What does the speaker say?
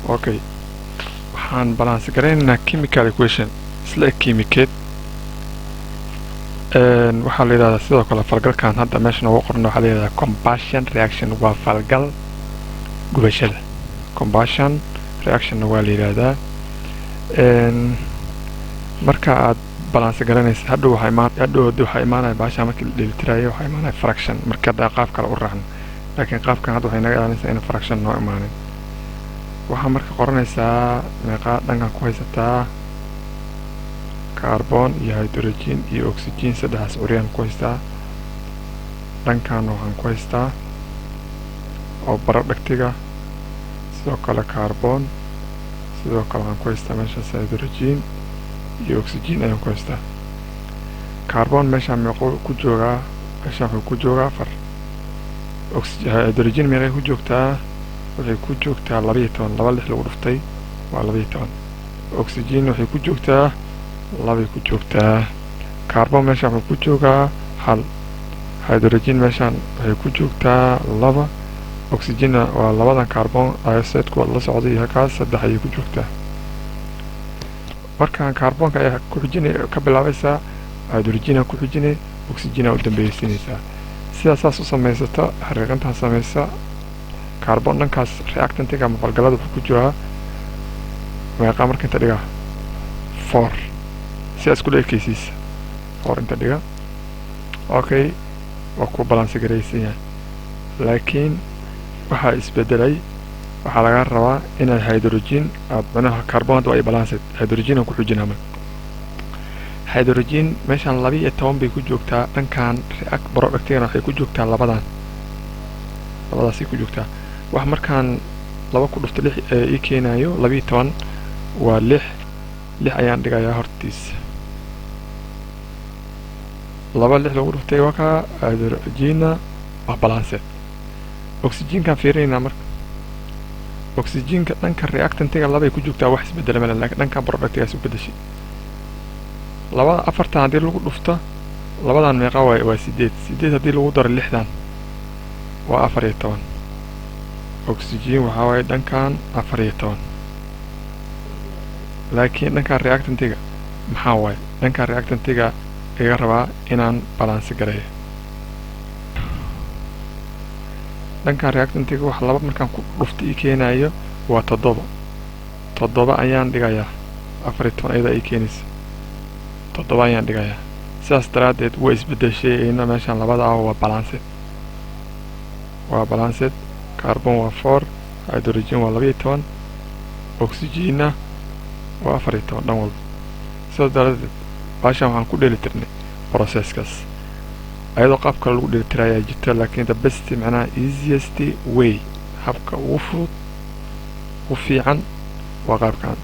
okay waxaan balance gareynaynaa chemical equation isla chemicate waxaa la yiraahdaa sidoo kale falgalkan hadda meesha ugu qoran waxaa la yiraahdaa combustion reaction waa falgal gubashada combustion reaction waa la yiraahdaa marka aad balance garanaysa hadhow waxay imaanaya baasha markii la dheelitirayo waxay imaanaya fraction marka qaab kale u raacno laakiin qaabkan hadda waxay naga ilaalinaysaa in fraction noo imaanin waxaa marka qoranaysaa meeqa dhankan ku haysataa carbon iyo hydrogen iyo oxygen saddexdaas curyaan ku haystaa dhankan waxaan ku haystaa oo barodhagtiga sidoo kale carbon sidoo kale waxaan ku haystaa meeshaas hydrogen iyo oxygen ayaan ku haystaa carbon meeshaan meequu ku joogaa meeshaan wuxuu ku joogaa 4 hydrogen meeqay ku joogtaa waxay ku joogtaa 12 laba lix lagu dhuftay waa 12 oxygen waxay ku joogtaa labay ku joogtaa carbon meeshaan wuxuu ku joogaa 1 hydrogen meeshaan waxay ku joogtaa 2 oxygen waa labadan carbon dioxide ku la socday halkaas 3 ayay ku joogtaa markaan carbonka ayaa ku xujinay ka bilaabaysaa hydrogen ku xujinay oxygen u dambeeyaysiinaysaa sidaas u sameysata xariiqinta sameysa carbon dhankaas reactantiga ama falgalada wuxuu ku jiraa meeqa marka inta dhiga 4 sidaas ku leekaysiis 4 inta dhiga okay waa ku balance garaysiin laakiin waxa isbedelay waxaa laga rabaa in hydrogen abanaha carbon ay balance hydrogen ku xujinaa hydrogen meeshaan 12 bay ku joogtaa dhankan react productina waxay ku joogtaa labadaas ku joogtaa wax markaan 2 ku dhufto 6 ee keenayo 12 waa 6 ayaan dhigayaa hortiis 2 lagu dhuftay waa ka hydrogen waa balance oxygen kan fiirina marka oxygen ka dhanka reactantiga 2 ay ku joogtaa wax isbedel ma laakiin dhanka productiga isu bedeshay 2 afartan hadii lagu dhufto labadan meeqa waa 8 hadii lagu daro 6dan waa 14 oxygen waxa way dhankan 14 laakiin dhanka reactantiga maxaa way dhanka reactantiga iga rabaa inaan balance gareeyo dhanka reactantiga wax laba markaan ku dhuftay keenayo waa 7 ayaan dhigayaa 14 ayada ay keenayso 7 ayaan dhigayaa sidaas daraadeed way isbedeshay in meeshaan labada waa balance carbon waa 4 hydrogen waa 12 oxygen waa 14 dhan walba sidaas daraadeed baashaan waxaan ku dheelitirnay processkaas ayadoo qaab kale lagu dheelitirayaa jirta laakiin the best macnaha easiest way habka ugu fudud u fiican waa qaabkan